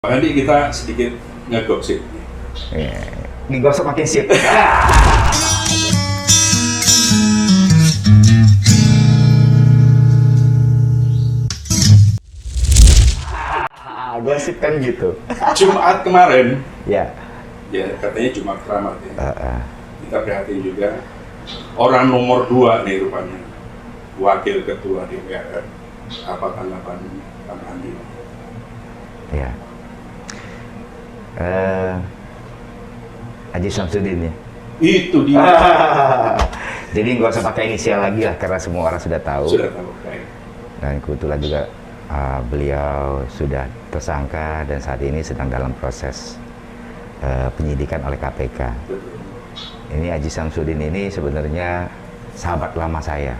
Nanti kita sedikit ngegosip. Ngegosip makin sip. Gosip kan gitu. Jumat kemarin, Ya. ya katanya Jumat Keramat ya. Kita prihatin juga. Orang nomor 2 nih rupanya, Wakil Ketua DPR. Apa tanggapan Bang Andi? Ya. Haji Samsudin ya. Itu dia. Jadi nggak usah pakai inisial lagi lah karena semua orang sudah tahu. Sudah tahu, baik. Dan kebetulan juga beliau sudah tersangka dan saat ini sedang dalam proses penyidikan oleh KPK. Betul. Ini Haji Samsudin ini sebenarnya sahabat lama saya,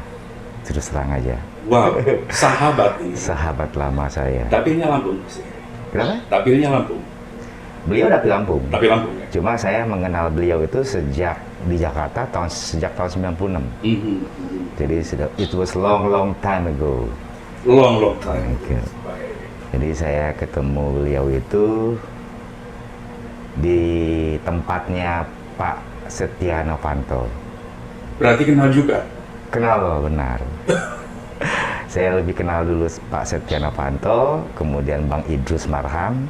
terus terang aja. Wow, sahabat ini. Sahabat lama saya. Dapilnya Lampung sih. Kenapa? Dapilnya Lampung. Beliau dari Lampung. Tapi Lampung ya. Cuma saya mengenal beliau itu sejak di Jakarta sejak tahun 96. Jadi it was long time ago. Long time. Okay. Baik. Jadi saya ketemu beliau itu di tempatnya Pak Setia Novanto. Berarti kenal juga. Kenal benar. Saya lebih kenal dulu Pak Setia Novanto, kemudian Bang Idrus Marham,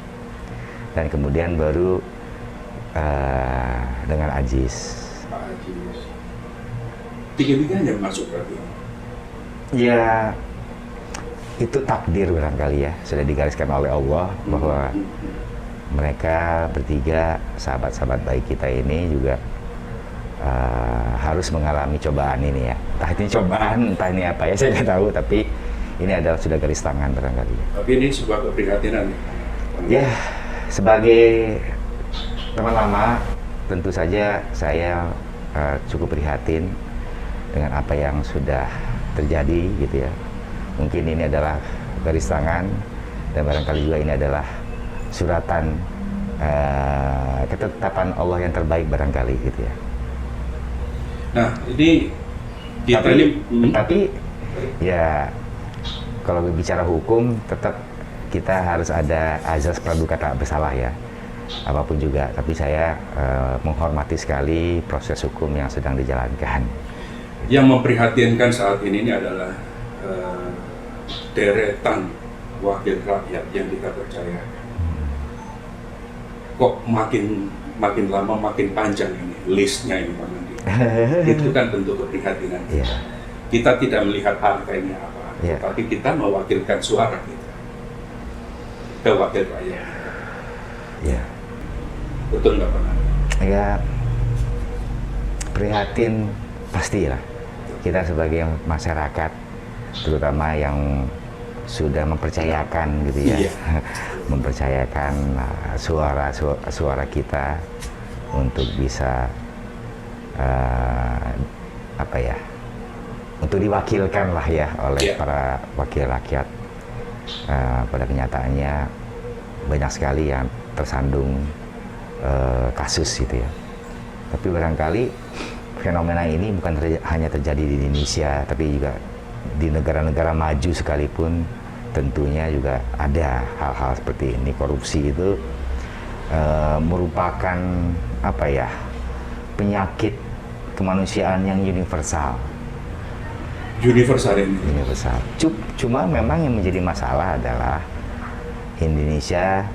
dan kemudian baru dengan Ajis. Pak Haji. Tiga-tiganya masuk berarti. Ya, itu takdir barangkali ya, sudah digariskan oleh Allah bahwa mereka bertiga, sahabat-sahabat baik kita ini juga harus mengalami cobaan ini ya. Entah ini cobaan, entah ini apa ya, saya nggak tahu, tapi ini adalah sudah garis tangan barangkali. Tapi ini sebuah keprihatinan. Ya, sebagai teman lama, tentu saja saya cukup prihatin dengan apa yang sudah terjadi gitu ya. Mungkin ini adalah garis tangan dan barangkali juga ini adalah suratan ketetapan Allah yang terbaik barangkali gitu ya. Nah, ini kita tapi ya kalau berbicara hukum tetap kita harus ada azas praduga tak bersalah ya, apapun juga. Tapi saya menghormati sekali proses hukum yang sedang dijalankan. Yang memprihatinkan saat ini adalah deretan wakil rakyat yang kita percaya. Kok makin lama makin panjang ini listnya ini Bang Andi. Itu kan bentuk keprihatinan. Yeah. Kita tidak melihat partainya apa, Yeah. tapi kita mewakilkan suara kita ke wakil rakyat. Ya. Betul nggak Bang Andi? Ya, prihatin pastilah. Kita sebagai masyarakat, terutama yang sudah mempercayakan gitu ya, mempercayakan suara kita untuk bisa untuk diwakilkan lah ya oleh para wakil rakyat. Pada kenyataannya banyak sekali yang tersandung kasus gitu ya. Tapi barangkali fenomena ini bukan hanya terjadi di Indonesia, tapi juga di negara-negara maju sekalipun tentunya juga ada hal-hal seperti ini. Korupsi itu merupakan penyakit kemanusiaan yang universal. Universal ini. Universal. Cuma memang yang menjadi masalah adalah Indonesia,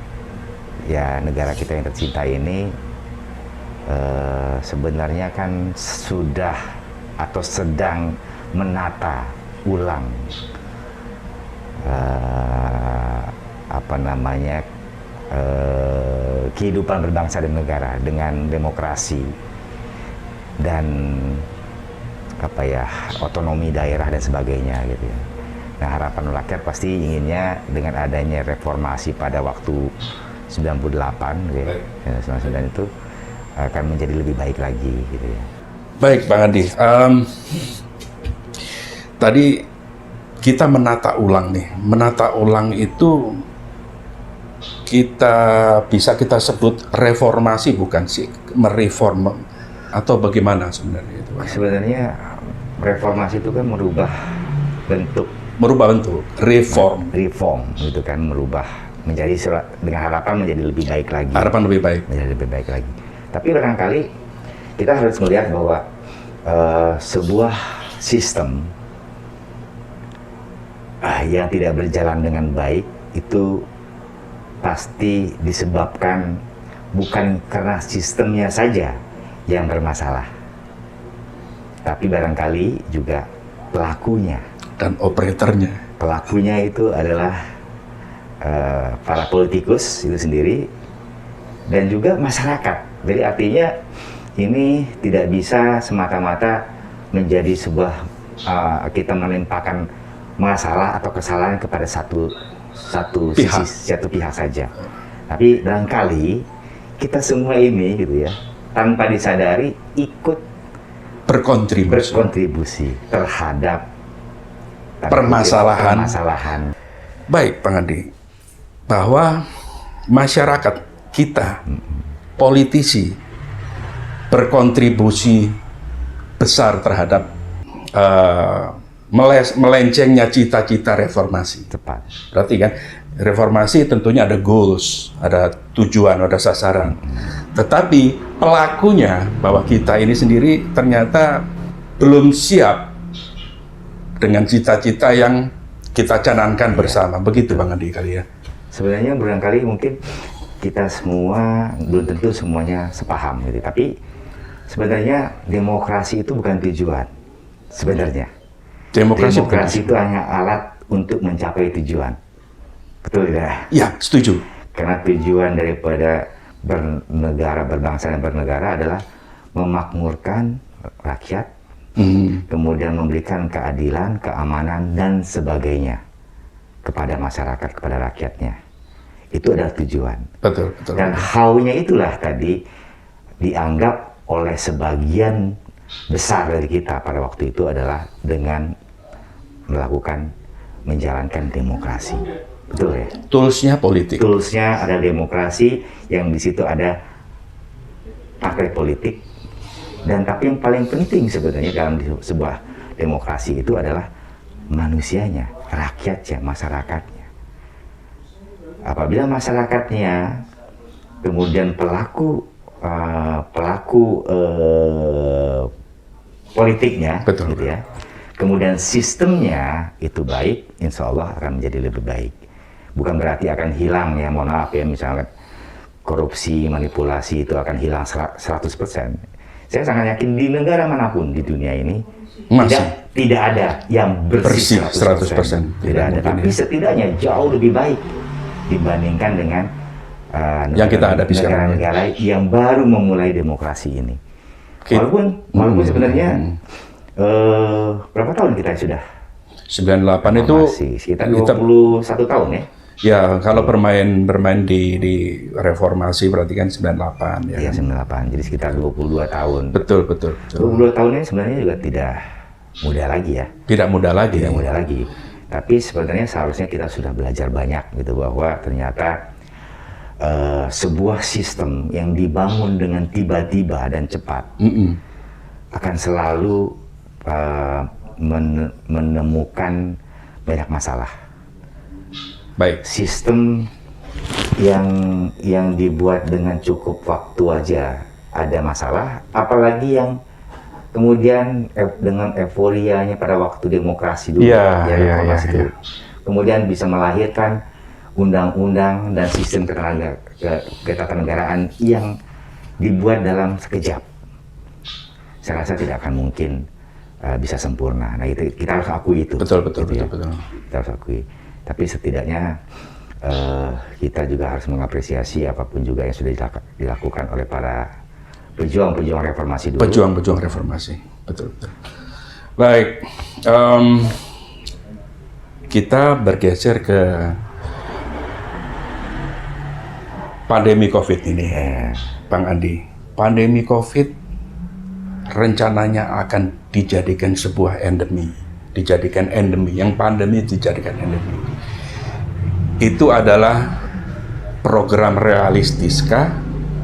ya negara kita yang tercinta ini sebenarnya kan sudah atau sedang menata ulang kehidupan berbangsa dan negara dengan demokrasi dan otonomi daerah dan sebagainya gitu ya. Nah, harapan rakyat pasti inginnya dengan adanya reformasi pada waktu 98 gitu ya, 99 itu akan menjadi lebih baik lagi gitu ya. Baik Bang Andi, tadi kita menata ulang nih. Menata ulang itu bisa kita sebut reformasi bukan sih, mereform atau bagaimana sebenarnya itu? Sebenarnya reformasi itu kan merubah bentuk, reform gitu kan, merubah dengan harapan menjadi lebih baik lagi. Harapan lebih baik. Menjadi lebih baik lagi. Tapi barangkali kita harus melihat bahwa sebuah sistem yang tidak berjalan dengan baik itu pasti disebabkan bukan karena sistemnya saja yang bermasalah, tapi barangkali juga pelakunya Dan operatornya. Pelakunya itu adalah para politikus itu sendiri dan juga masyarakat. Jadi artinya ini tidak bisa semata-mata menjadi sebuah kita menimpakan masalah atau kesalahan kepada satu pihak saja. Tapi barangkali kita semua ini gitu ya, tanpa disadari ikut berkontribusi terhadap permasalahan. Baik, Bang Andi, bahwa masyarakat kita, politisi, berkontribusi besar terhadap melencengnya cita-cita reformasi. Tepat. Berarti kan reformasi tentunya ada goals, ada tujuan, ada sasaran. Tetapi pelakunya bahwa kita ini sendiri ternyata belum siap dengan cita-cita yang kita canangkan bersama. Begitu Bang Andi kali ya. Sebenarnya barangkali mungkin kita semua belum tentu semuanya sepaham gitu. Tapi sebenarnya demokrasi itu bukan tujuan. Sebenarnya. Demokrasi itu hanya alat untuk mencapai tujuan. Betul tidak? Ya, setuju. Karena tujuan daripada bernegara, berbangsa dan bernegara adalah memakmurkan rakyat, kemudian memberikan keadilan, keamanan, dan sebagainya kepada masyarakat, kepada rakyatnya. Itu adalah tujuan. Betul. Dan how-nya itulah tadi dianggap oleh sebagian besar dari kita pada waktu itu adalah dengan menjalankan demokrasi. Betul ya? Toolsnya politik. Toolsnya ada demokrasi, yang di situ ada partai politik. Dan tapi yang paling penting sebenarnya dalam sebuah demokrasi itu adalah manusianya, rakyatnya, masyarakatnya. Apabila masyarakatnya, kemudian pelaku politiknya, betul, gitu ya. Kemudian sistemnya itu baik, insya Allah akan menjadi lebih baik. Bukan berarti akan hilang ya, mohon maaf ya, misalnya korupsi, manipulasi itu akan hilang 100%. Saya sangat yakin di negara manapun di dunia ini tidak ada yang bersih 100%. Tidak ada, tapi setidaknya jauh lebih baik dibandingkan dengan yang kita hadapi sekarang, negara-negara yang baru memulai demokrasi ini. Walaupun sebenarnya berapa tahun kita sudah? 98 itu masih sekitar 21 tahun ya. Ya, kalau bermain di reformasi berarti kan 98 ya. Iya, 98. Jadi sekitar 22 tahun. Betul. 22 tahun ini sebenarnya juga tidak mudah lagi ya. Tidak mudah lagi. Tapi sebenarnya seharusnya kita sudah belajar banyak gitu, bahwa ternyata sebuah sistem yang dibangun dengan tiba-tiba dan cepat akan selalu menemukan banyak masalah. Baik. Sistem yang dibuat dengan cukup waktu aja ada masalah, apalagi yang kemudian dengan euforianya pada waktu demokrasi dulu, ya. Kemudian bisa melahirkan undang-undang dan sistem ketatanegaraan yang dibuat dalam sekejap. Saya rasa tidak akan mungkin bisa sempurna. Nah, itu kita harus akui itu. Betul. Kita harus akui. Tapi setidaknya kita juga harus mengapresiasi apapun juga yang sudah dilakukan oleh para pejuang-pejuang reformasi dulu. Pejuang-pejuang reformasi, betul. Baik, kita bergeser ke pandemi COVID ini, Bang Andi. Pandemi COVID rencananya akan dijadikan sebuah endemi, yang pandemi dijadikan endemi. Itu adalah program realistiskah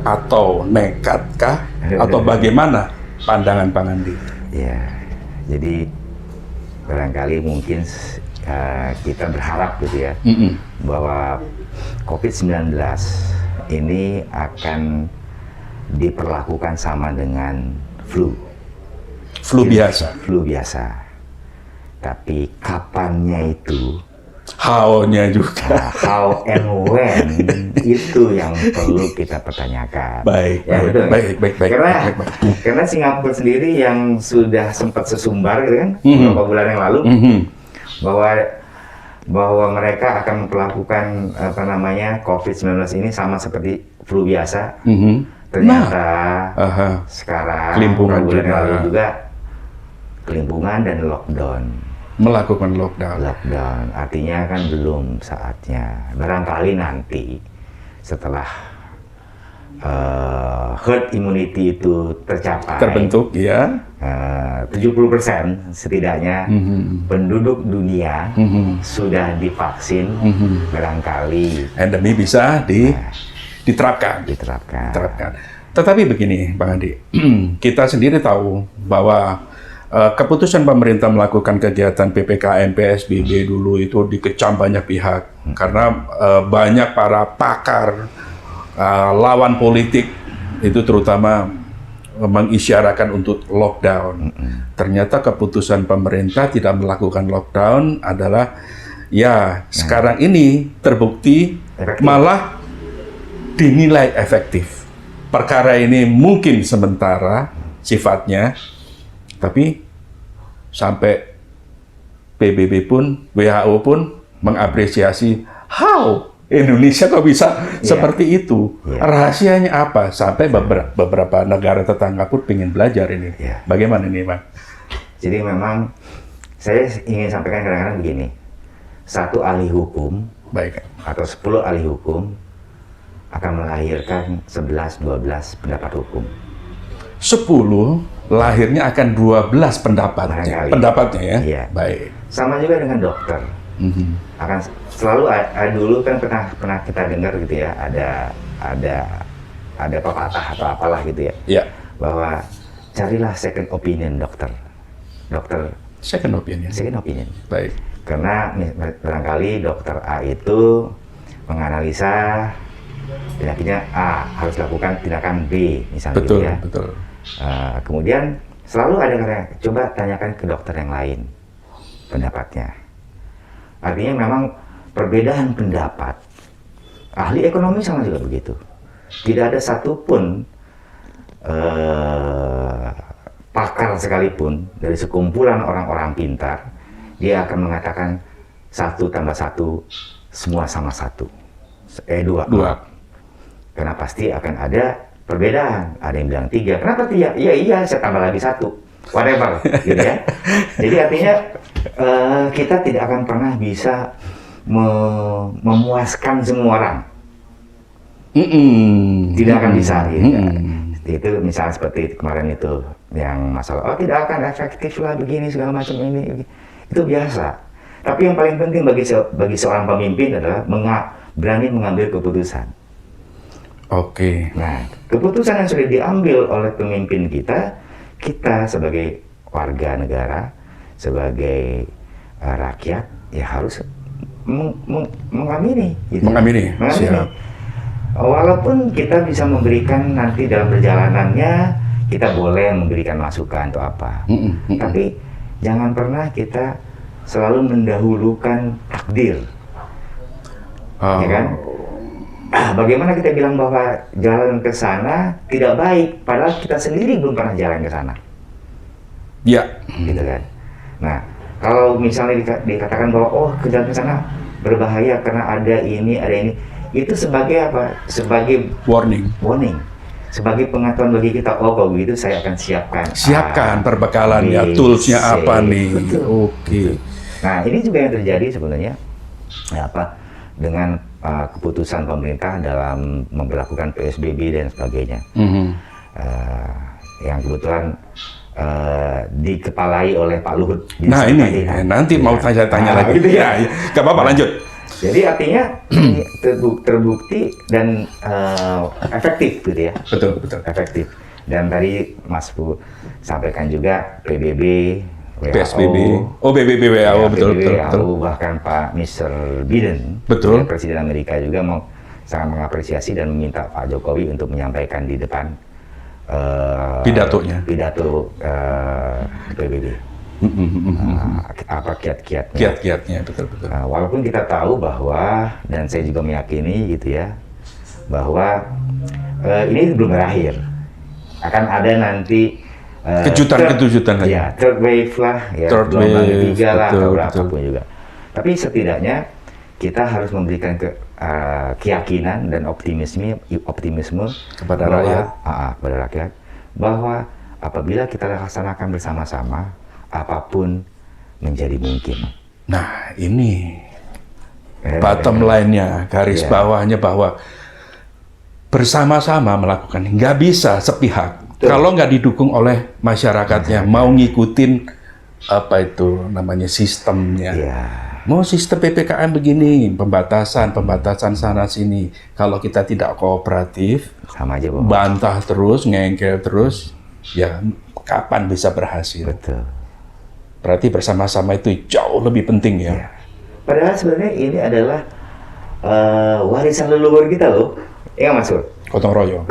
atau nekatkah atau bagaimana pandangan Bang Andi? Ya, jadi barangkali mungkin kita berharap gitu ya, bahwa COVID-19 ini akan diperlakukan sama dengan flu. Flu biasa. Flu biasa. Tapi kapannya itu, How-nya juga. nah, how and when itu yang perlu kita pertanyakan. Baik, Ya, baik, betul, baik, baik, baik, karena baik, baik. karena Singapura sendiri yang sudah sempat sesumbar gitu kan beberapa bulan yang lalu bahwa mereka akan memperlakukan COVID-19 ini sama seperti flu biasa. Ternyata sekarang Kelimpungan bulan yang juga. lalu juga kelimpungan dan lockdown. Melakukan lockdown. Lockdown artinya kan belum saatnya. Barangkali nanti setelah herd immunity itu tercapai, Terbentuk, ya. 70% setidaknya penduduk dunia sudah divaksin, barangkali Endemi bisa diterapkan. diterapkan. Tetapi begini, Bang Andi, kita sendiri tahu bahwa keputusan pemerintah melakukan kegiatan PPKM, PSBB dulu itu dikecam banyak pihak karena banyak para pakar, lawan politik itu terutama mengisyaratkan untuk lockdown. Ternyata keputusan pemerintah tidak melakukan lockdown adalah sekarang ini terbukti Efektif. malah dinilai efektif. Perkara ini mungkin sementara sifatnya, tapi sampai PBB pun, WHO pun mengapresiasi how Indonesia kok bisa seperti itu. Rahasianya apa? Sampai beberapa negara tetangga pun ingin belajar ini. Bagaimana ini, Bang? Jadi memang saya ingin sampaikan kadang-kadang begini, satu ahli hukum Baik. atau 10 ahli hukum akan melahirkan 11-12 pendapat hukum. 10 lahirnya akan 12 pendapatnya. Barangkali. Pendapatnya ya. Iya. Baik. Sama juga dengan dokter. Akan selalu dulu kan pernah kita dengar gitu ya, ada pepatah atau apalah gitu ya. Ya. Bahwa carilah second opinion dokter. Second opinion. Second opinion. Baik. Karena barangkali dokter A itu menganalisa tindakannya A harus lakukan tindakan B misalnya Betul, gitu ya. betul. Kemudian selalu ada kata, coba tanyakan ke dokter yang lain pendapatnya. Artinya memang perbedaan pendapat. Ahli ekonomi sama juga begitu. Tidak ada satupun pakar sekalipun dari sekumpulan orang-orang pintar, dia akan mengatakan 1 tambah 1 semua sama 1. 2. Karena pasti akan ada perbedaan. Ada yang bilang 3. Kenapa 3? Iya, saya tambah lagi 1. Whatever, gitu ya. Jadi artinya kita tidak akan pernah bisa memuaskan semua orang. Tidak akan bisa, gitu. Itu misalnya seperti kemarin itu yang masalah, tidak akan efektif lah begini segala macam ini. Itu biasa. Tapi yang paling penting bagi seorang pemimpin adalah berani mengambil keputusan. Oke. Nah, keputusan yang sudah diambil oleh pemimpin kita sebagai warga negara, sebagai rakyat, ya harus mengamini. Gitu. Mengamini. Siap. Walaupun kita bisa memberikan nanti dalam perjalanannya, kita boleh memberikan masukan atau apa. Tapi jangan pernah kita selalu mendahulukan takdir. Ya kan? Bagaimana kita bilang bahwa jalan ke sana tidak baik, padahal kita sendiri belum pernah jalan ke sana. Ya. Gitu kan. Nah, kalau misalnya dikatakan bahwa jalan ke sana berbahaya karena ada ini, itu sebagai apa? Sebagai warning. Sebagai pengetahuan bagi kita, kalau begitu saya akan siapkan perbekalan ya, toolsnya apa nih. Oke. Nah, ini juga yang terjadi sebenarnya dengan keputusan pemerintah dalam memperlakukan PSBB dan sebagainya. Yang kebetulan dikepalai oleh Pak Luhut. Nah ini, nanti mau tanya-tanya lagi. Gitu ya. Gak apa-apa, lanjut. Jadi artinya terbukti dan efektif gitu ya. Betul. Efektif. Dan tadi Mas Bu sampaikan juga PBB PSBB, BBB, WHO, betul. Bahkan Pak Mr. Biden, betul, Presiden Amerika juga sangat mengapresiasi dan meminta Pak Jokowi untuk menyampaikan di depan pidato PBB. Apa kiat-kiatnya. Betul. Walaupun kita tahu bahwa, dan saya juga meyakini gitu ya, bahwa ini belum berakhir. Akan ada nanti kejutan lagi. Ya, third wave lah, ya, gelombang ketiga lah, atau berapapun juga. Tapi setidaknya kita harus memberikan keyakinan dan optimisme kepada rakyat bahwa apabila kita laksanakan bersama-sama, apapun menjadi mungkin. Nah, ini bottom line-nya, garis bawahnya, bahwa bersama-sama melakukan, nggak bisa sepihak. Kalau nggak didukung oleh masyarakatnya, mau ngikutin apa itu namanya sistemnya. Mau sistem PPKM begini, pembatasan sana sini. Kalau kita tidak kooperatif, sama aja, bantah terus, ngengkel terus, ya kapan bisa berhasil? Betul. Berarti bersama-sama itu jauh lebih penting ya. Padahal sebenarnya ini adalah warisan leluhur kita loh. Iya Mas Sur? Gotong royong.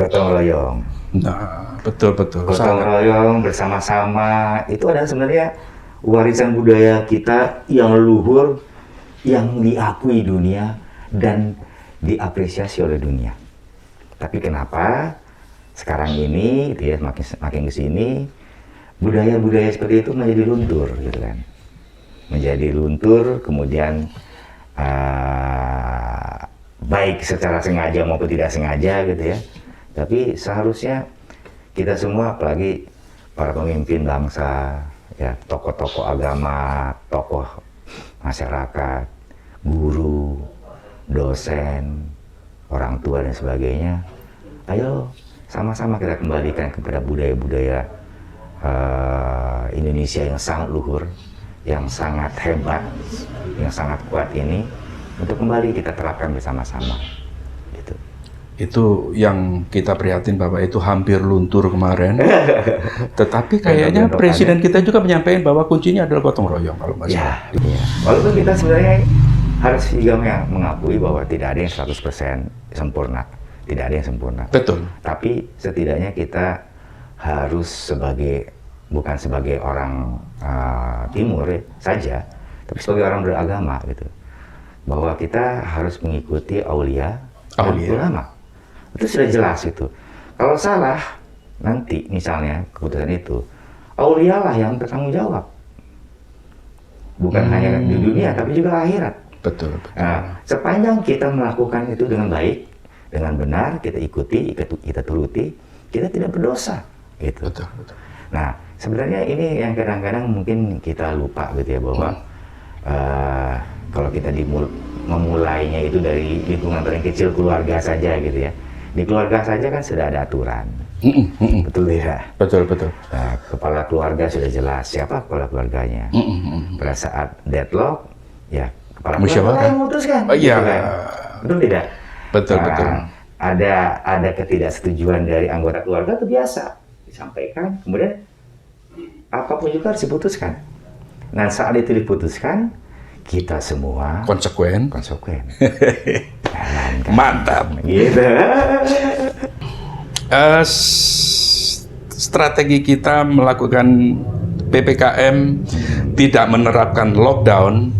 Nah, betul. Gotong royong bersama-sama itu adalah sebenarnya warisan budaya kita yang leluhur, yang diakui dunia dan diapresiasi oleh dunia. Tapi kenapa sekarang ini, gitu ya, makin kesini budaya-budaya seperti itu menjadi luntur, gitu kan? Menjadi luntur, kemudian baik secara sengaja maupun tidak sengaja, gitu ya. Tapi seharusnya kita semua, apalagi para pemimpin bangsa, ya, tokoh-tokoh agama, tokoh masyarakat, guru, dosen, orang tua dan sebagainya, ayo sama-sama kita kembalikan kepada budaya-budaya Indonesia yang sangat luhur, yang sangat hebat, yang sangat kuat ini, untuk kembali kita terapkan bersama-sama. Itu yang kita prihatin, bahwa itu hampir luntur kemarin. Tetapi kayaknya presiden kita juga menyampaikan bahwa kuncinya adalah gotong royong, kalau nggak salah. Walaupun kita sebenarnya harus juga mengakui bahwa tidak ada yang 100% sempurna. Tidak ada yang sempurna. Betul. Tapi setidaknya kita harus bukan sebagai orang timur saja, tapi sebagai orang beragama, gitu. Bahwa kita harus mengikuti aulia dan ulama. Itu sudah jelas itu. Kalau salah, nanti misalnya keputusan itu, aulia lah yang bertanggung jawab. Bukan hanya di dunia, tapi juga akhirat. Betul. Nah, sepanjang kita melakukan itu dengan baik, dengan benar, kita ikuti, kita turuti, kita tidak berdosa. Gitu. Betul. Nah, sebenarnya ini yang kadang-kadang mungkin kita lupa, gitu ya, bahwa kalau kita memulainya itu dari lingkungan paling kecil, keluarga saja, gitu ya. Di keluarga saja kan sudah ada aturan. Betul ya? Betul. Nah, kepala keluarga sudah jelas siapa kepala keluarganya. Pada saat deadlock, ya kepala keluarga yang memutuskan. Iya. Gitu kan? Betul tidak? Betul. Ada ketidaksetujuan dari anggota keluarga, itu biasa disampaikan. Kemudian apapun juga harus diputuskan. Nah, saat itu diputuskan, kita semua konsekuen. Mantap. Gitu. Strategi kita melakukan PPKM, tidak menerapkan lockdown,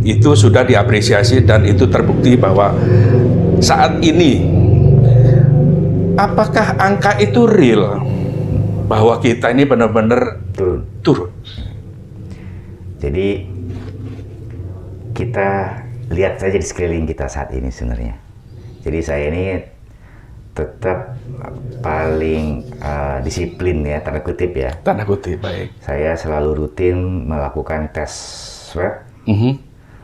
itu sudah diapresiasi dan itu terbukti bahwa saat ini, apakah angka itu real bahwa kita ini benar-benar turun? Jadi kita lihat saja di sekeliling kita saat ini sebenarnya. Jadi saya ini tetap paling disiplin ya, tanda kutip ya. Tanda kutip, baik. Saya selalu rutin melakukan tes swab,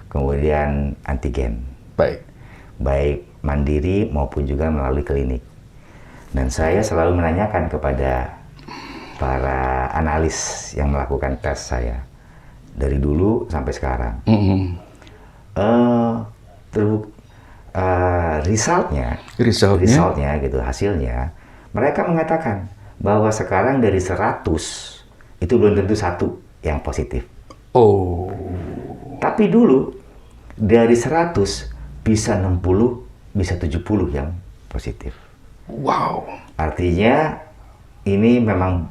kemudian antigen. Baik mandiri maupun juga melalui klinik. Dan saya selalu menanyakan kepada para analis yang melakukan tes saya dari dulu sampai sekarang. Resultnya gitu, hasilnya mereka mengatakan bahwa sekarang dari 100 itu belum tentu 1 yang positif. Oh. Tapi dulu dari 100 bisa 60, bisa 70 yang positif. Wow. Artinya ini memang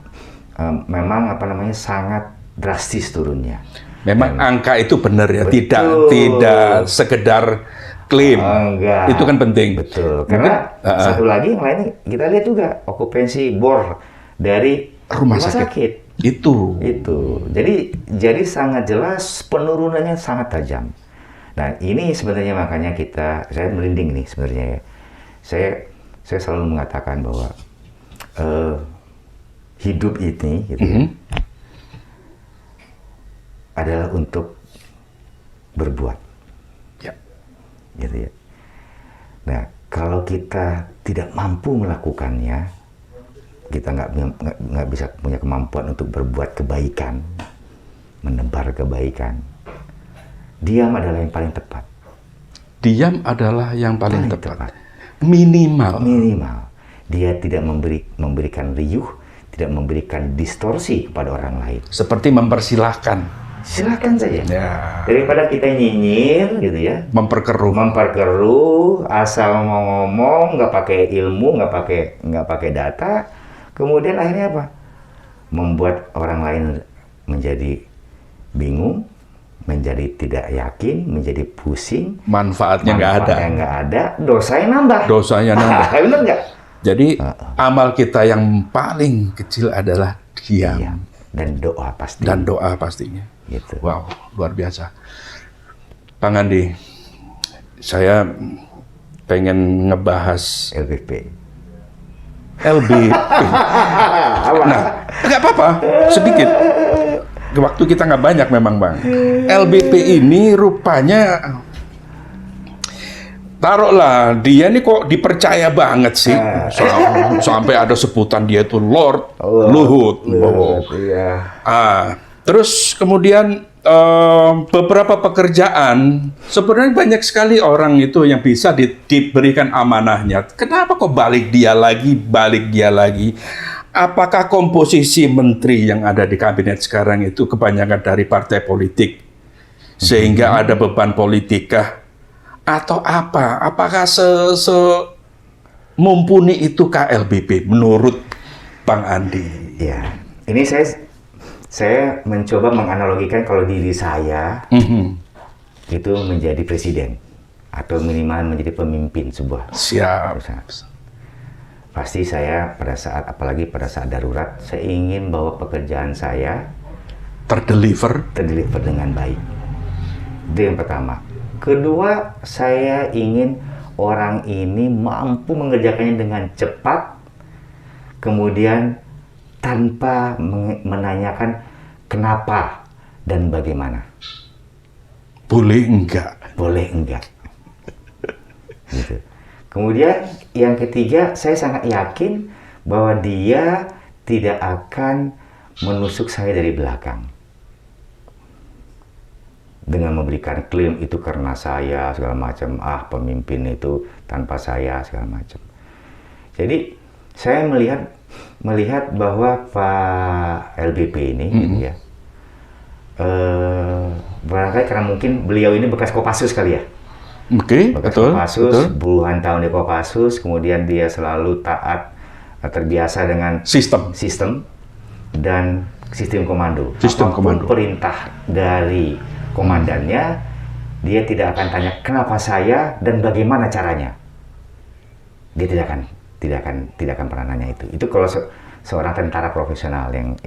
sangat drastis turunnya. Memang angka itu benar ya, Betul. tidak sekedar klaim. Enggak. Itu kan penting. Betul. Karena satu lagi yang lain kita lihat juga okupansi bor dari rumah sakit. Itu. Jadi sangat jelas penurunannya sangat tajam. Nah, ini sebenarnya makanya saya merinding nih sebenarnya ya. Saya selalu mengatakan bahwa hidup ini gitu ya, adalah untuk berbuat. Ya. Gitu ya. Nah, kalau kita tidak mampu melakukannya, kita nggak bisa punya kemampuan untuk berbuat kebaikan, menebar kebaikan. Diam adalah yang paling tepat. Diam adalah yang paling tepat. Minimal. Dia tidak memberikan riuh, tidak memberikan distorsi kepada orang lain. Seperti mempersilahkan. Silakan saja. Ya. Daripada kita nyinyir gitu ya. Memperkeruh, asal mau ngomong, nggak pakai ilmu, nggak pakai data, kemudian akhirnya apa? Membuat orang lain menjadi bingung, menjadi tidak yakin, menjadi pusing. Manfaatnya nggak ada, dosanya nambah. Benar nggak? Jadi amal kita yang paling kecil adalah diam. Dan doa pasti. Pastinya. Gitu. Wow, luar biasa. Bang Andi, saya pengen ngebahas LBP. Nah, nggak apa-apa, sedikit. Waktu kita nggak banyak memang, Bang. LBP ini rupanya, taruhlah dia ini kok dipercaya banget sih. Sampai ada sebutan dia itu Lord Luhut. Iya. Terus kemudian beberapa pekerjaan, sebenarnya banyak sekali orang itu yang bisa diberikan amanahnya. Kenapa kok balik dia lagi? Apakah komposisi menteri yang ada di kabinet sekarang itu kebanyakan dari partai politik? Sehingga ada beban politika? Atau apa? Apakah mumpuni itu KLBP menurut Bang Andi? Ya, ini saya mencoba menganalogikan kalau diri saya itu menjadi presiden atau minimal menjadi pemimpin sebuah perusahaan. Pasti saya apalagi pada saat darurat, saya ingin bahwa pekerjaan saya terdeliver dengan baik. Itu yang pertama. Kedua, saya ingin orang ini mampu mengerjakannya dengan cepat, kemudian tanpa menanyakan kenapa dan bagaimana. Boleh enggak? Gitu. Kemudian yang ketiga, saya sangat yakin bahwa dia tidak akan menusuk saya dari belakang dengan memberikan klaim itu karena saya segala macam, pemimpin itu tanpa saya segala macam. Jadi saya melihat bahwa Pak LBP ini gitu ya, barangkali karena mungkin beliau ini bekas Kopassus kali ya. Betul. Puluhan tahun di Kopassus, kemudian dia selalu taat, terbiasa dengan sistem dan sistem komando. Apapun perintah dari komandannya, dia tidak akan tanya kenapa saya dan bagaimana caranya. Dia tidak akan pernah nanya itu. Itu kalau seorang tentara profesional yang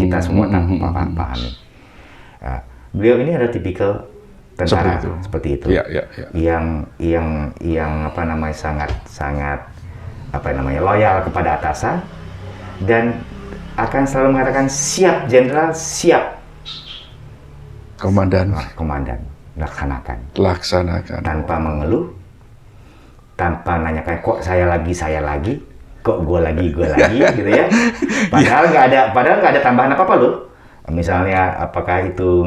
kita semua pahami. Beliau ini ada tipikal tentara seperti itu. Yang sangat loyal kepada atasan dan akan selalu mengatakan siap jenderal, siap komandan, laksanakan tanpa mengeluh, tanpa nanyakan kok saya lagi, kok gue lagi gitu ya. Padahal nggak ada tambahan apa loh. Misalnya apakah itu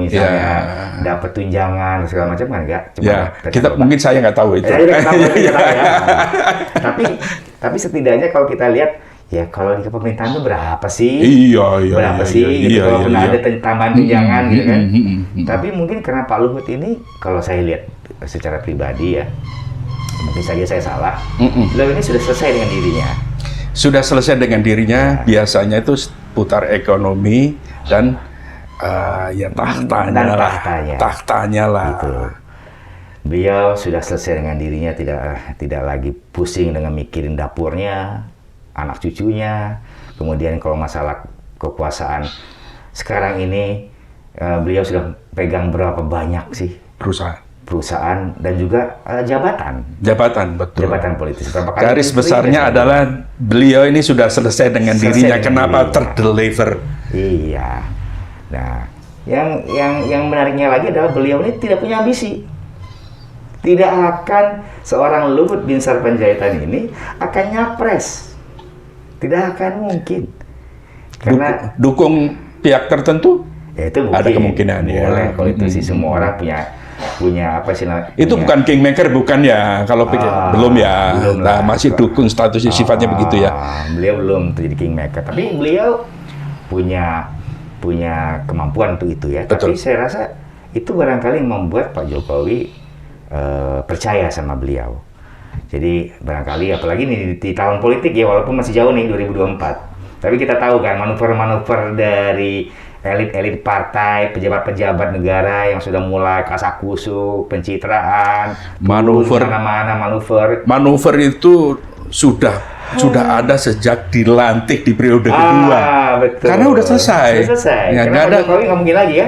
dapat tunjangan segala macam kan enggak? Mungkin saya nggak tahu itu. Tapi setidaknya kalau kita lihat Ya kalau di kepemerintahan itu berapa sih? Iya, iya, Berapa iya, sih? iya, Gitu, iya, kalau iya, pernah iya. ada tambahan tunjangan gitu kan. Mm. Tapi mungkin karena Pak Luhut ini, kalau saya lihat secara pribadi ya, mungkin saja saya salah. Beliau ini sudah selesai dengan dirinya. Sudah selesai dengan dirinya, biasanya itu putar ekonomi dan ya tahtanya Dan lah. tahtanya. Tahtanya lah. Gitu. Beliau sudah selesai dengan dirinya, tidak lagi pusing dengan mikirin dapurnya, anak cucunya. Kemudian kalau masalah kekuasaan sekarang ini, beliau sudah pegang berapa banyak sih perusahaan dan juga jabatan Betul. jabatan politis. Berapa kali Garis besarnya adalah beliau ini sudah selesai dengan dirinya. Kenapa terdeliver? Iya. Nah, yang menariknya lagi adalah beliau ini tidak punya ambisi. Tidak akan seorang Luhut bin Sarpanjaitan ini akan nyapres. Tidak akan mungkin. Karena Dukung pihak tertentu? ya itu mungkin. Ada kemungkinan ya. Boleh, kalau itu sih semua orang punya apa sih? Itu bukan kingmaker, bukan ya? Kalau belum ya. Belum Nah, lah. masih dukung statusnya sifatnya begitu ya. Beliau belum jadi kingmaker, tapi beliau punya kemampuan untuk itu ya. Betul. Tapi saya rasa itu barangkali membuat Pak Jokowi percaya sama beliau. Jadi barangkali apalagi nih di tahun politik ya, walaupun masih jauh nih 2024. Tapi kita tahu kan manuver-manuver dari elit-elit partai, pejabat-pejabat negara yang sudah mulai kasakusuk, pencitraan, Manuver. mana-mana manuver. Manuver itu sudah ada sejak dilantik di periode kedua. Betul. Karena udah selesai. Sudah selesai. Ya, Karena nggak Pak ada. Jokowi nggak mungkin lagi ya.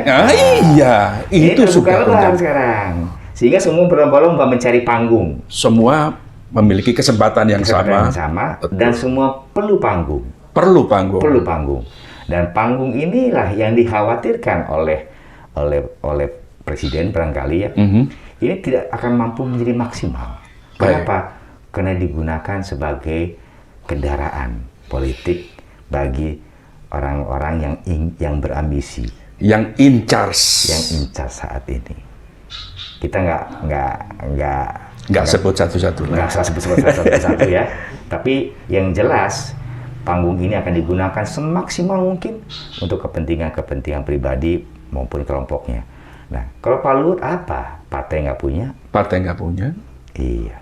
Iya, itu terbuka sudah lebar benar. sekarang. Sehingga semua berlomba-lomba mencari panggung. Semua memiliki kesempatan yang sama. Betul. Dan semua perlu panggung. Perlu panggung. Perlu panggung. Dan panggung inilah yang dikhawatirkan oleh presiden barangkali ya. Ini tidak akan mampu menjadi maksimal. Kenapa? Karena digunakan sebagai kendaraan politik bagi orang-orang yang berambisi, yang in charge saat ini. Kita nggak sebut satu-satu. Nggak usah sebut satu-satu ya. Tapi yang jelas panggung ini akan digunakan semaksimal mungkin untuk kepentingan pribadi maupun kelompoknya. Nah, kalau Pak Luhut apa? Partai nggak punya? Partai nggak punya? Iya.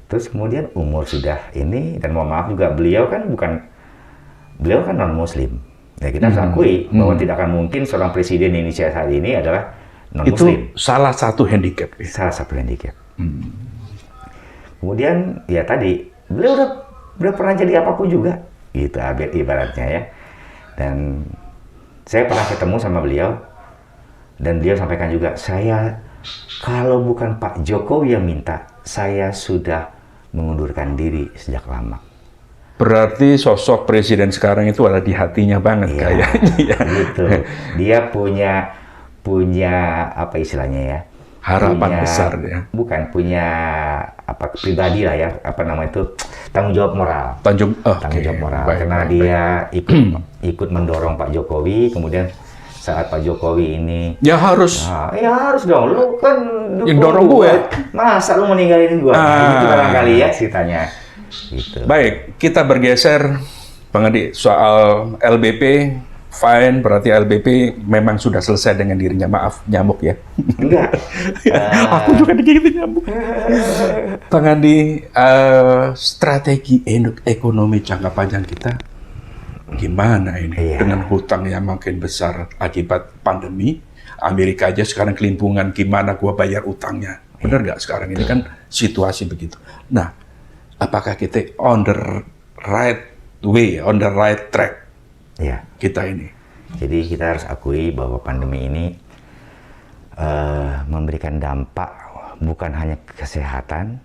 Terus kemudian umur sudah ini, dan mohon maaf juga beliau kan non Muslim. Ya kita harus akui bahwa tidak akan mungkin seorang presiden Indonesia saat ini adalah non Muslim. Itu salah satu handicap. Salah satu handicap. Kemudian ya tadi beliau udah pernah jadi apapun juga, gitu ibaratnya ya. Dan saya pernah ketemu sama beliau dan beliau sampaikan juga, saya kalau bukan Pak Jokowi yang minta, saya sudah mengundurkan diri sejak lama. Berarti sosok presiden sekarang itu ada di hatinya banget kayaknya. Gitu. Dia punya apa istilahnya ya? Harapan besar ya. Bukan, punya apa pribadi lah ya, apa nama itu, tanggung jawab moral. Tanggung jawab moral. Karena dia ikut mendorong Pak Jokowi, kemudian saat Pak Jokowi ini harus dong, lu kan yang dorong gue. Masa lu meninggalin gue? Itu barangkali ya ceritanya. Gitu. Baik, kita bergeser Bang Adi soal LBP. Fine, berarti LBP memang sudah selesai dengan dirinya. Maaf, nyamuk ya. Enggak. Aku juga digigit nyamuk. Bang Adi, strategi ekonomi jangka panjang kita gimana ini? Dengan hutang yang makin besar akibat pandemi. Amerika aja sekarang kelimpungan, gimana gua bayar utangnya? Benar nggak sekarang ini kan situasi begitu. Nah, apakah kita on the right way, on the right track? Ya, kita ini. Jadi kita harus akui bahwa pandemi ini memberikan dampak bukan hanya kesehatan,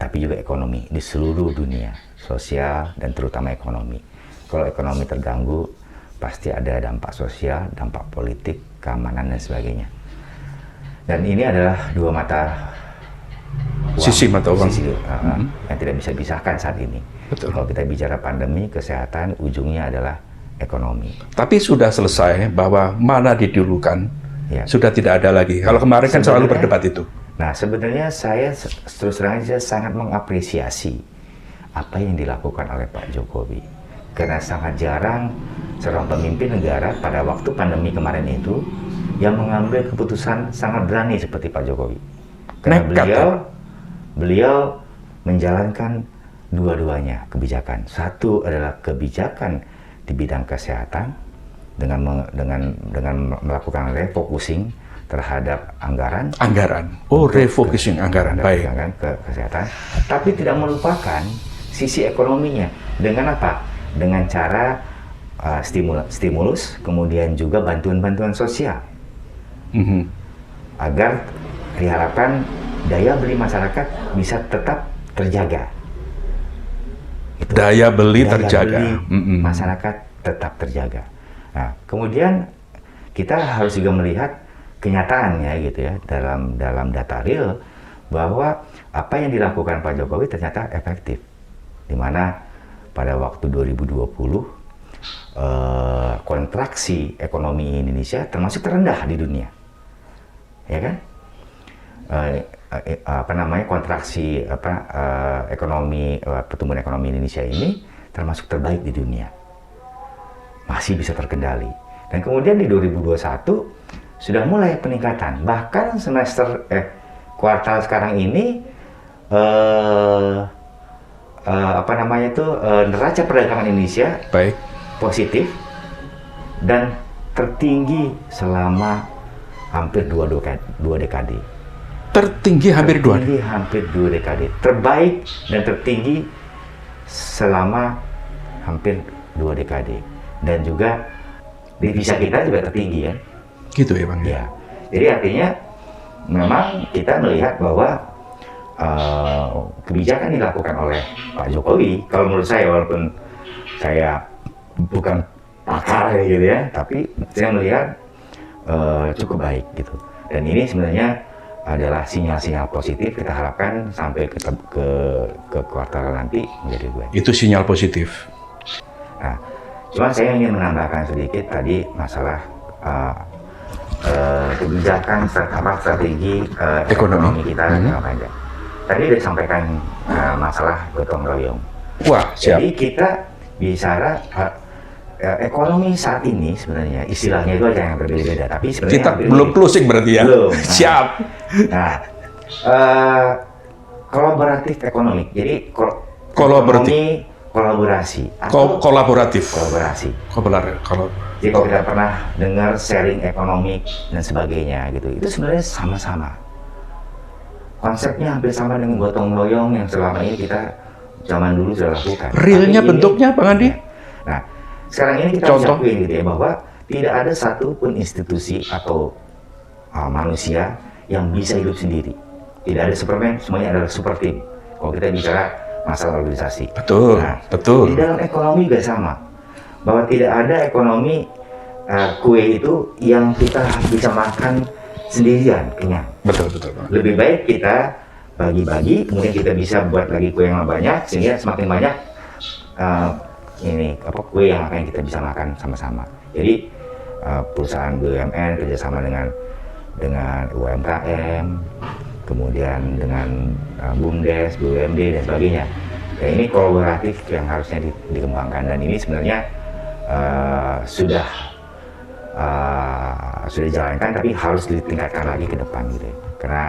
tapi juga ekonomi di seluruh dunia, sosial dan terutama ekonomi. Kalau ekonomi terganggu, pasti ada dampak sosial, dampak politik, keamanan dan sebagainya. Dan ini adalah dua mata uang, sisi mata uang yang tidak bisa dipisahkan saat ini. Betul. Kalau kita bicara pandemi, kesehatan, ujungnya adalah ekonomi. Tapi sudah selesai bahwa mana didulukan, sudah tidak ada lagi. Kalau kemarin kan selalu berdebat itu. Nah, sebenarnya saya terus terang saja sangat mengapresiasi apa yang dilakukan oleh Pak Jokowi. karena sangat jarang seorang pemimpin negara pada waktu pandemi kemarin itu yang mengambil keputusan sangat berani seperti Pak Jokowi. Karena beliau menjalankan dua-duanya kebijakan. Satu adalah kebijakan di bidang kesehatan dengan melakukan refocusing terhadap anggaran. Refocusing anggaran. Baik. Ke kesehatan, tapi tidak melupakan sisi ekonominya. Dengan apa? Dengan cara stimulus, kemudian juga bantuan-bantuan sosial. Agar diharapkan daya beli masyarakat bisa tetap terjaga. Daya beli terjaga. Masyarakat tetap terjaga. Nah, kemudian kita harus juga melihat kenyataannya gitu ya, dalam data real, bahwa apa yang dilakukan Pak Jokowi ternyata efektif. Di mana pada waktu 2020 kontraksi ekonomi Indonesia termasuk terendah di dunia, ya kan? Kontraksi pertumbuhan ekonomi Indonesia ini termasuk terbaik di dunia, masih bisa terkendali. Dan kemudian di 2021 sudah mulai peningkatan, bahkan kuartal sekarang ini neraca perdagangan Indonesia baik, positif dan tertinggi selama hampir dua dekade. Tertinggi hampir dua dekade. Terbaik dan tertinggi selama hampir 2 dekade. Dan juga devisa kita juga tertinggi ya. Gitu ya Bang? Ya. Jadi artinya memang kita melihat bahwa kebijakan dilakukan oleh Pak Jokowi, kalau menurut saya, walaupun saya bukan pakar gitu ya, tapi saya melihat cukup baik gitu. Dan ini sebenarnya adalah sinyal-sinyal positif, kita harapkan sampai ke kuartal nanti menjadi baik. Itu sinyal positif. Nah, cuma saya ingin menambahkan sedikit tadi masalah kebijakan strategi ekonomi kita jangka panjang. Tadi sudah disampaikan masalah gotong royong. Wah, siap. Jadi kita bicara ekonomi saat ini sebenarnya istilahnya itu aja yang berbeda-beda, tapi sebenarnya kita belum closing berarti ya. Belum. Nah, siap. Nah, kolaboratif ekonomi. Jadi kolaborasi. Kolaboratif. Jadi kalau kita pernah dengar sharing ekonomi dan sebagainya gitu, itu sebenarnya sama-sama. Konsepnya hampir sama dengan gotong royong yang selama ini kita zaman dulu sudah lakukan. Realnya bentuknya Bang Andi? Nah, sekarang ini kita bisa akuin gitu ya, bahwa tidak ada satupun institusi atau manusia yang bisa hidup sendiri. Tidak ada Superman, semuanya adalah super team. Kalau kita bicara masalah organisasi. Betul, nah, betul. Di dalam ekonomi juga sama. Bahwa tidak ada ekonomi kue itu yang kita bisa makan sendirian kenyang. Betul. Lebih baik kita bagi-bagi, kemudian kita bisa buat lagi kue yang banyak, sehingga semakin banyak kue yang akan kita bisa makan sama-sama. Jadi perusahaan BUMN kerjasama dengan UMKM, kemudian dengan BUMDes, BUMD dan sebagainya. Ya, ini kolaboratif yang harusnya dikembangkan, dan ini sebenarnya sudah dijalankan, tapi harus ditingkatkan lagi ke depan gitu ya. Karena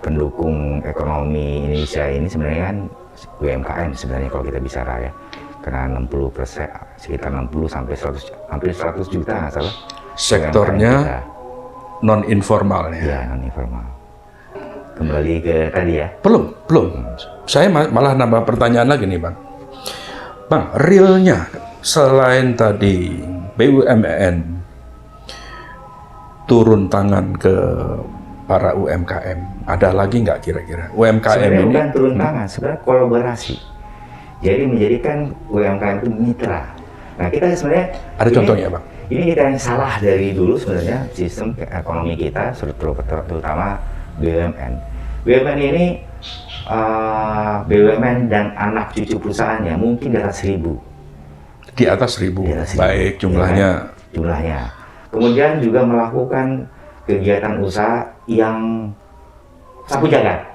pendukung ekonomi Indonesia ini sebenarnya kan UMKM sebenarnya kalau kita bicara ya. Karena 60%, sekitar 60 sampai 100, hampir 100 juta nggak salah. Sektornya non informal ya. Non informal. Kembali ke tadi ya. Belum. Saya malah nambah pertanyaan lagi nih Bang. Bang, realnya selain tadi BUMN turun tangan ke para UMKM, ada lagi nggak kira-kira UMKM sebenarnya ini? Bukan turun tangan, sebenarnya kolaborasi. Jadi menjadikan UMKM itu mitra. Nah, kita sebenarnya ada contohnya Bang? Ini kita yang salah dari dulu sebenarnya sistem ekonomi kita, terutama BUMN. BUMN ini BUMN dan anak cucu perusahaannya mungkin di atas 1.000. Di atas 1.000. Baik, jumlahnya. Ya, jumlahnya. Kemudian juga melakukan kegiatan usaha yang sapu jagat.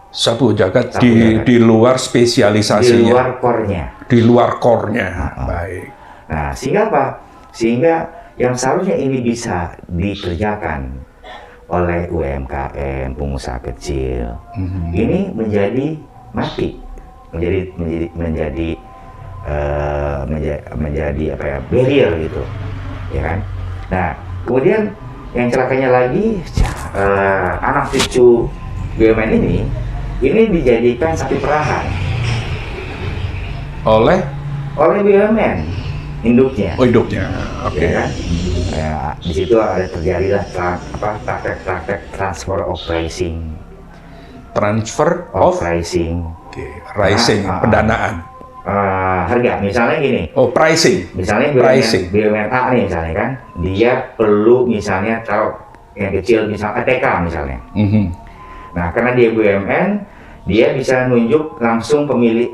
Sapu jagat Sapu jagat. di luar spesialisasinya. Di luar core-nya. Di luar core-nya. Baik. Nah, sehingga apa? Sehingga yang seharusnya ini bisa dikerjakan oleh UMKM, pengusaha kecil, ini menjadi mati, menjadi apa ya, barrier gitu, ya kan? Nah, kemudian yang celakanya lagi, anak cucu BUMN ini dijadikan sapi perahan Oleh BUMN induknya. Oh, induknya. Oke. Ya kan? Ya, di situ ada terjadilah praktek transfer of pricing. Transfer of Pricing. Oke, pricing, pendanaan. Harga, misalnya gini. Oh, pricing. Misalnya Pricing. BUMN A nih misalnya kan, dia perlu misalnya taruh yang kecil misalnya TK misalnya. Mhm. Nah, karena dia BUMN, dia bisa nunjuk langsung pemilik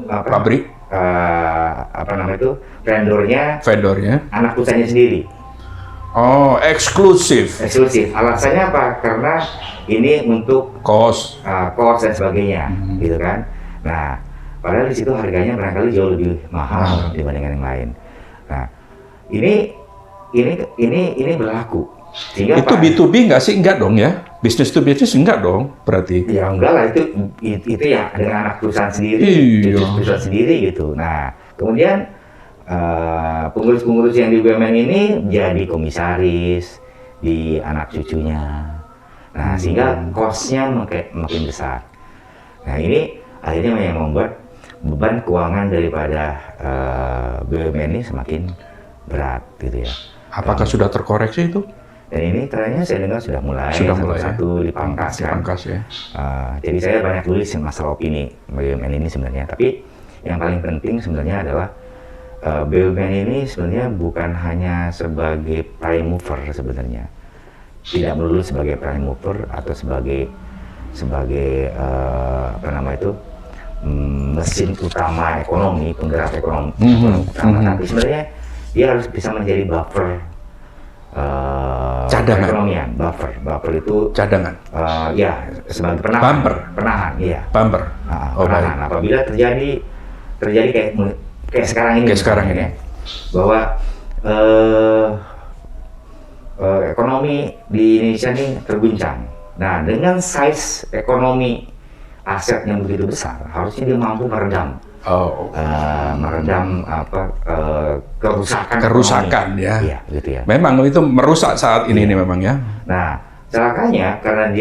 Pabrik, apa namanya itu, vendornya anak perusahaannya sendiri. Oh, eksklusif. Eksklusif. Alasannya apa? Karena ini untuk Kos. cost dan sebagainya, gitu kan. Nah, padahal di situ harganya barangkali jauh lebih mahal dibandingkan yang lain. Nah, ini berlaku. Sehingga Itu B2B nggak sih? Enggak dong ya? Business to business enggak dong berarti? Ya enggak lah, itu ya dengan anak perusahaan sendiri, Iya. perusahaan sendiri gitu. Nah, kemudian pengurus-pengurus yang di BUMN ini jadi komisaris di anak cucunya. Nah, sehingga cost-nya makin besar. Nah, ini akhirnya yang membuat beban keuangan daripada BUMN ini semakin berat gitu ya. Apakah sudah terkoreksi itu? Dan ini ternyata saya dengar sudah mulai satu dipangkas kan. Dipangkas ya. Jadi saya banyak tulis masalah opini BUMN ini sebenarnya. Tapi yang paling penting sebenarnya adalah BUMN ini sebenarnya bukan hanya sebagai prime mover sebenarnya. Tidak melulu sebagai prime mover atau sebagai apa nama itu, mesin utama ekonomi, penggerak ekonomi utama. Tapi sebenarnya dia harus bisa menjadi buffer cadangan. perekonomian. Buffer itu Cadangan. ya sebagai penahan. Penahan, iya. Bumper. Penahan. Apabila terjadi kayak sekarang ini. Kayak sekarang ini. Bahwa ekonomi di Indonesia ini terguncang. Nah, dengan size ekonomi aset yang begitu besar, harusnya dia mampu meredam kerusakan ya. Iya, gitu ya. Memang itu merusak saat ini nih memang ya. Nah, celakanya karena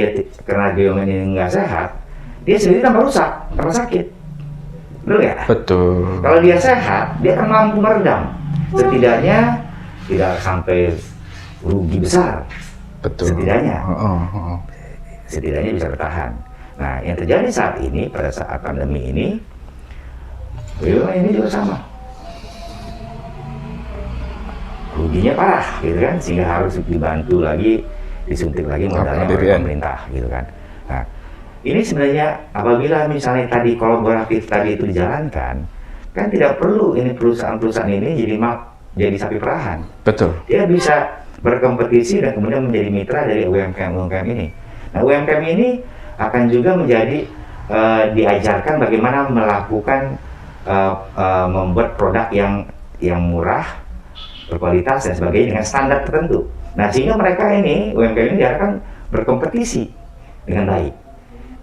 BUMN ini nggak sehat, dia sendiri tambah rusak, tambah sakit. Betul ya? Betul. Kalau dia sehat, dia akan mampu meredam. Setidaknya tidak sampai rugi besar. Betul. Setidaknya bisa bertahan. Nah, yang terjadi saat ini, pada saat pandemi ini, BUMN ini juga sama. Ruginya parah, gitu kan, sehingga harus dibantu lagi, disuntik lagi modalnya oleh pemerintah, gitu kan. Nah, ini sebenarnya apabila misalnya tadi kolaboratif tadi itu dijalankan, kan tidak perlu ini perusahaan-perusahaan ini jadi sapi perahan. Betul. Dia bisa berkompetisi dan kemudian menjadi mitra dari UMKM ini. Nah, UMKM ini akan juga menjadi diajarkan bagaimana melakukan membuat produk yang murah, berkualitas dan sebagainya dengan standar tertentu. Nah, sehingga mereka ini UMKM ini diharapkan berkompetisi dengan baik,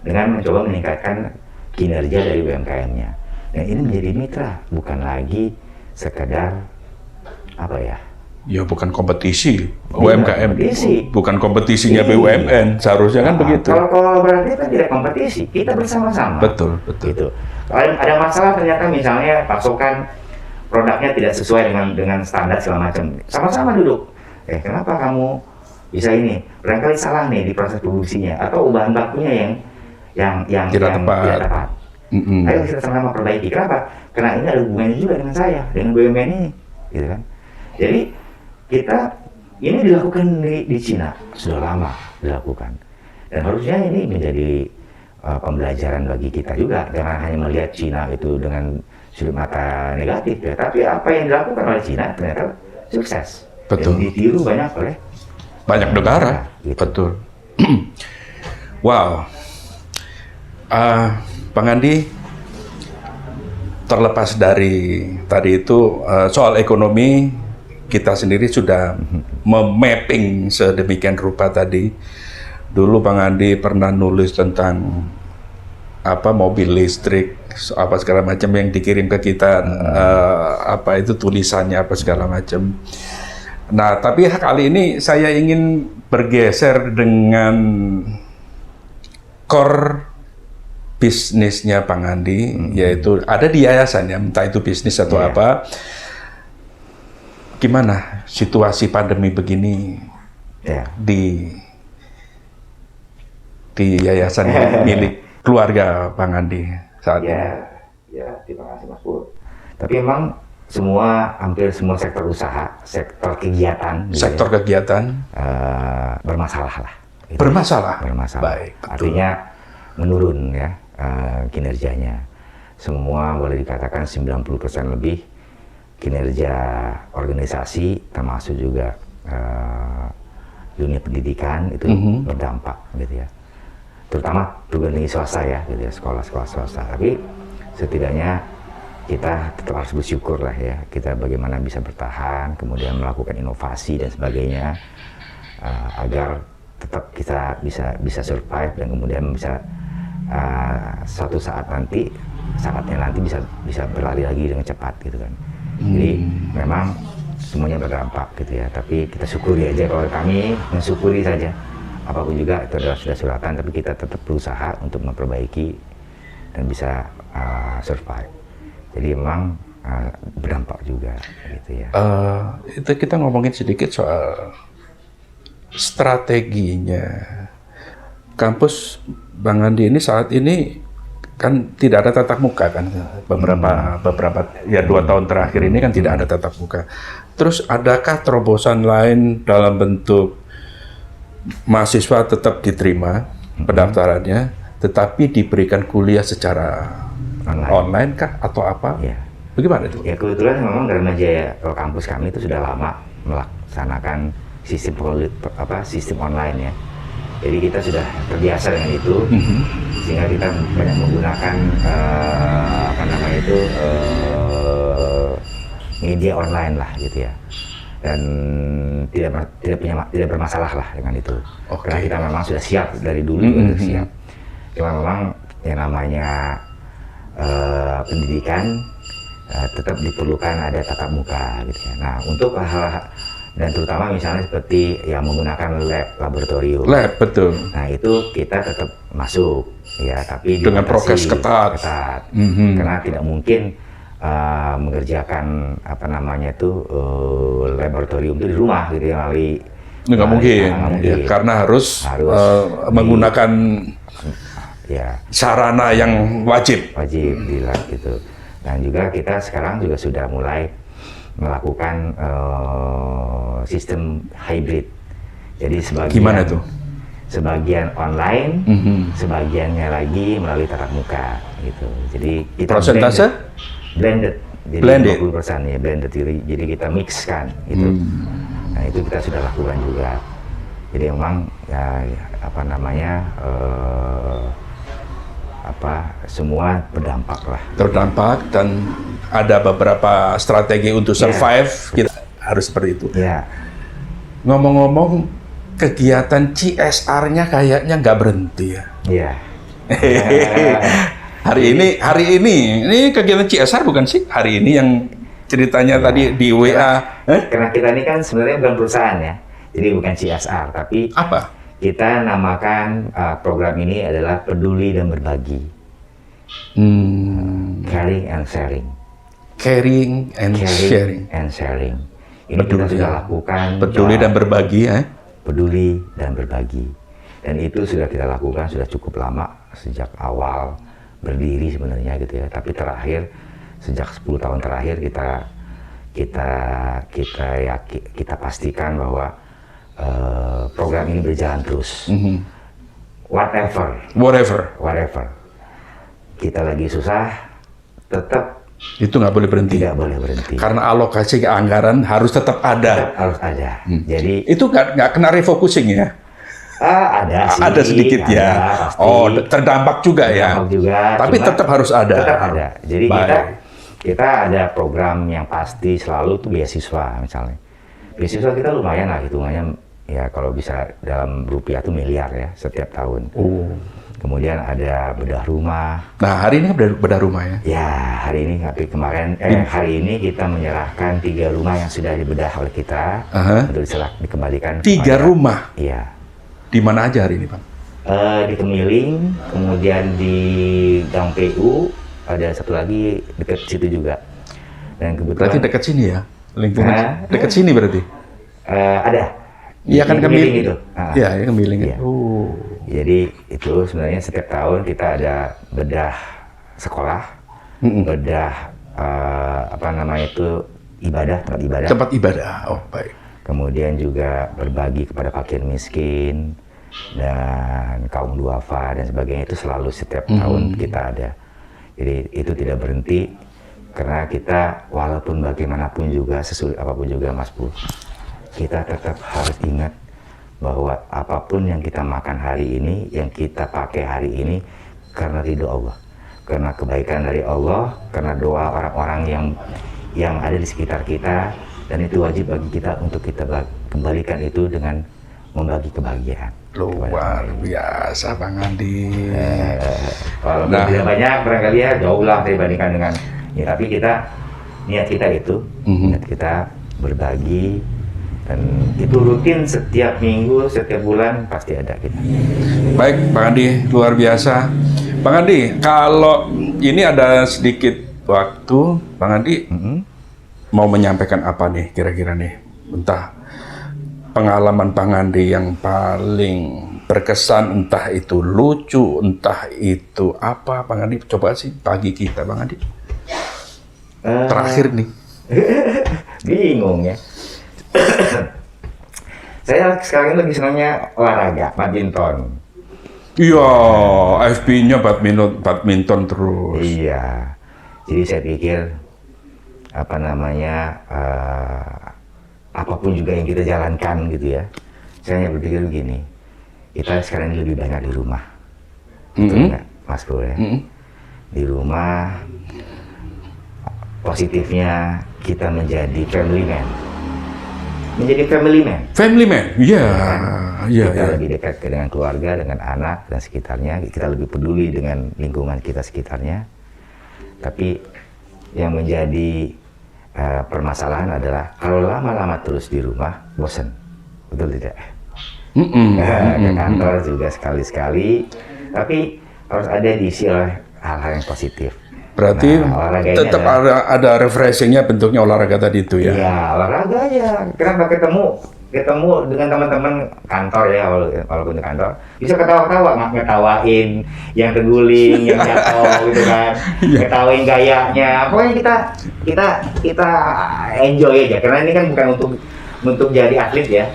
dengan mencoba meningkatkan kinerja dari UMKM-nya. Dan ini menjadi mitra, bukan lagi sekedar apa ya? Ya bukan kompetisi UMKM, bukan kompetisinya Iya. BUMN, seharusnya kan begitu. Kalau berarti kan tidak kompetisi, kita bersama-sama. Betul. Gitu. Kalau ada masalah ternyata misalnya pasokan produknya tidak sesuai dengan standar segala macam, sama-sama duduk. Kenapa kamu bisa ini? Barangkali salah nih di proses produksinya atau bahan bakunya yang tidak tepat. Ayo kita sama-sama perbaiki. Kenapa? Karena ini ada hubungannya juga dengan saya, dengan BUMN ini, gitu kan? Jadi ini dilakukan di Cina sudah lama dilakukan, dan harusnya ini menjadi pembelajaran bagi kita juga. Jangan hanya melihat Cina itu dengan sudut mata negatif ya, tapi apa yang dilakukan oleh Cina ternyata sukses. Betul. Dan ditiru oleh banyak negara. Gitu. Betul. Wow. Bang Andi, terlepas dari tadi itu soal ekonomi, kita sendiri sudah memapping sedemikian rupa tadi. Dulu Bang Andi pernah nulis tentang mobil listrik, apa segala macam yang dikirim ke kita, itu tulisannya apa segala macam. Nah, tapi kali ini saya ingin bergeser dengan core bisnisnya Bang Andi, yaitu ada di yayasan ya, entah itu bisnis atau apa. Gimana situasi pandemi begini di yayasan milik keluarga Bang Andi saat ini? Ya, terima kasih Mas Pur. Tapi memang hampir semua sektor usaha, sektor kegiatan, bermasalah lah. Gitu. Bermasalah. Baik. Artinya menurun ya kinerjanya. Semua boleh dikatakan 90% lebih kinerja organisasi, termasuk juga dunia pendidikan itu berdampak gitu ya. Terutama dunia swasta ya, gitu ya, sekolah-sekolah swasta. Tapi setidaknya kita tetap harus bersyukur lah ya, kita bagaimana bisa bertahan, kemudian melakukan inovasi dan sebagainya, agar tetap kita bisa survive dan kemudian bisa suatu saatnya nanti bisa berlari lagi dengan cepat gitu kan. Jadi memang semuanya berdampak gitu ya, tapi kita syukuri aja. Kalau kami mensyukuri saja, apapun juga itu adalah sudah suratan, tapi kita tetap berusaha untuk memperbaiki dan bisa survive. Jadi memang berdampak juga gitu ya. Itu kita ngomongin sedikit soal strateginya. Kampus Bang Andi ini saat ini kan tidak ada tatap muka kan, beberapa ya 2 tahun terakhir ini kan tidak ada tatap muka. Terus adakah terobosan lain dalam bentuk mahasiswa tetap diterima pendaftarannya, tetapi diberikan kuliah secara online kah atau apa? Ya. Bagaimana itu? Ya kebetulan memang Dharmajaya kampus kami itu sudah lama melaksanakan sistem online ya. Jadi kita sudah terbiasa dengan itu, sehingga kita banyak menggunakan media online lah gitu ya. Dan tidak bermasalah lah dengan itu. Karena kita memang sudah siap dari dulu, sudah siap. Cuma memang yang namanya pendidikan tetap diperlukan ada tatap muka gitu ya. Nah, untuk hal-hal dan terutama misalnya seperti yang menggunakan laboratorium. Betul. Nah, itu kita tetap masuk ya, tapi dengan prokes ketat. Karena tidak mungkin mengerjakan laboratorium itu di rumah gitu ya, melalui nggak mungkin. Ya, karena harus menggunakan sarana yang wajib di lab gitu. Dan juga kita sekarang juga sudah mulai melakukan sistem hybrid. Jadi gimana tuh? Sebagian online, sebagiannya lagi melalui tatap muka gitu. Jadi kita persentase blended. Jadi blended. 20% ya blended. Jadi kita mixkan gitu. Nah, itu kita sudah lakukan juga. Jadi memang semua berdampak lah. Terdampak dan ada beberapa strategi untuk survive. Kita harus seperti itu. Ngomong-ngomong, kegiatan CSR-nya kayaknya nggak berhenti ya. Iya. Hari ini kegiatan CSR bukan sih? Hari ini yang ceritanya tadi di WA. Karena kita ini kan sebenarnya bukan perusahaan ya, jadi bukan CSR, tapi apa? Kita namakan program ini adalah peduli dan berbagi. Caring and sharing. Caring and sharing. Ini kita sudah lakukan. Peduli dan berbagi ya. Peduli dan berbagi. Dan itu sudah kita lakukan sudah cukup lama, sejak awal berdiri sebenarnya gitu ya. Tapi terakhir sejak 10 tahun terakhir kita pastikan bahwa program ini berjalan terus. Whatever. Kita lagi susah, tetap itu nggak boleh berhenti. Tidak boleh berhenti. Karena alokasi anggaran harus tetap ada. Harus ada. Jadi itu nggak kena refocusing ya? Ada sih. Ada sedikit ya. Pasti. Oh, terdampak juga ya. Terdampak juga. Tapi cuma tetap harus ada. Tetap ada. Jadi Baik. kita ada program yang pasti selalu tuh beasiswa misalnya. Beasiswa kita lumayan lah hitungannya, ya kalau bisa dalam rupiah tuh miliar ya setiap tahun. Oh. Kemudian ada bedah rumah. Nah, hari ini bedah rumah ya. Ya, hari ini hari ini kita menyerahkan 3 rumah yang sudah dibedah oleh kita untuk dikembalikan. 3 rumah. Iya. Di mana aja hari ini, Bang? Di Kemiling, kemudian di Gang PU, ada satu lagi dekat situ juga. Dan kebetulan Berarti dekat sini ya? Lingkungan dekat sini berarti? ada. Iya kan Kemiling itu. Iya, ya Kemiling. Iya. Oh. Jadi itu sebenarnya setiap tahun kita ada bedah sekolah, bedah tempat ibadah. Tempat ibadah. Oh, baik. Kemudian juga berbagi kepada fakir miskin dan kaum duafa dan sebagainya, itu selalu setiap tahun kita ada. Jadi itu tidak berhenti karena kita walaupun bagaimanapun juga, sesulit apapun juga Mas Bu, kita tetap harus ingat bahwa apapun yang kita makan hari ini, yang kita pakai hari ini karena ridho Allah, karena kebaikan dari Allah, karena doa orang-orang yang ada di sekitar kita, dan itu wajib bagi kita untuk kita kembalikan itu dengan membagi kebahagiaan. Luar biasa Bang Andi. Walaupun tidak banyak barangkali ya, jauh lah dibandingkan dengan ya, tapi niat kita itu, niat kita berbagi, dan itu rutin setiap minggu, setiap bulan pasti ada kita. Baik, Bang Andi, luar biasa. Bang Andi, kalau ini ada sedikit waktu, Bang Andi mau menyampaikan apa nih kira-kira nih? Entah pengalaman Bang Andi yang paling berkesan, entah itu lucu, entah itu apa, Bang Andi coba sih bagi kita, Bang Andi. Terakhir nih. Bingung ya. Saya sekarang lagi senangnya olahraga, badminton. Iya, FB-nya badminton terus. Iya. Jadi saya pikir apapun juga yang kita jalankan gitu ya. Saya hanya berpikir begini, kita sekarang ini lebih banyak di rumah. Betul nggak, Mas Bro ya? Di rumah, positifnya kita menjadi family man. Menjadi family man. Family man, iya. Kita lebih dekat dengan keluarga, dengan anak dan sekitarnya. Kita lebih peduli dengan lingkungan kita sekitarnya. Tapi yang menjadi permasalahan adalah kalau lama-lama terus di rumah, bosan. Betul tidak? Ke kantor juga sekali-sekali. Tapi harus ada diisi oleh hal-hal yang positif. Berarti tetap ada refreshingnya, bentuknya olahraga tadi itu ya? Iya, olahraga aja. Kenapa ketemu dengan teman-teman kantor ya, walaupun di kantor, bisa ketawa-ketawa, ngetawain yang terguling, yang jatuh gitu kan, ngetawain gayanya. Pokoknya kita enjoy aja, karena ini kan bukan untuk jadi atlet ya.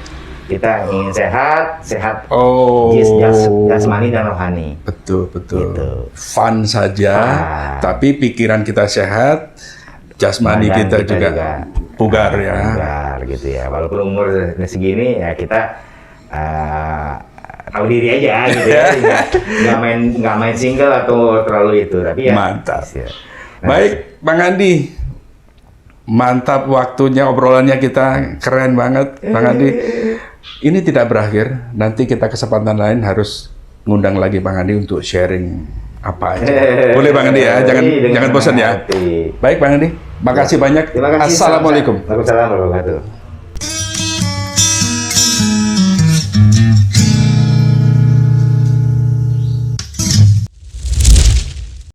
Kita ingin sehat jasmani dan rohani. Betul. Gitu. Fun saja, tapi pikiran kita sehat, jasmani kita juga bugar ya. Bugar gitu ya. Walaupun umur segini ya kita tahu diri aja gitu ya. Nggak main single atau terlalu itu, tapi ya. Mantap. Ya. Baik, Bang Andi. Mantap waktunya, obrolannya kita keren banget, Bang Andi. Ini tidak berakhir, nanti kita kesempatan lain harus ngundang lagi Bang Andi untuk sharing apa aja. Boleh Bang Andi ya, jangan bosan ya. Baik Bang Andi, makasih banyak. Terima kasih. Assalamualaikum. Waalaikumsalam warahmatullahi wabarakatuh.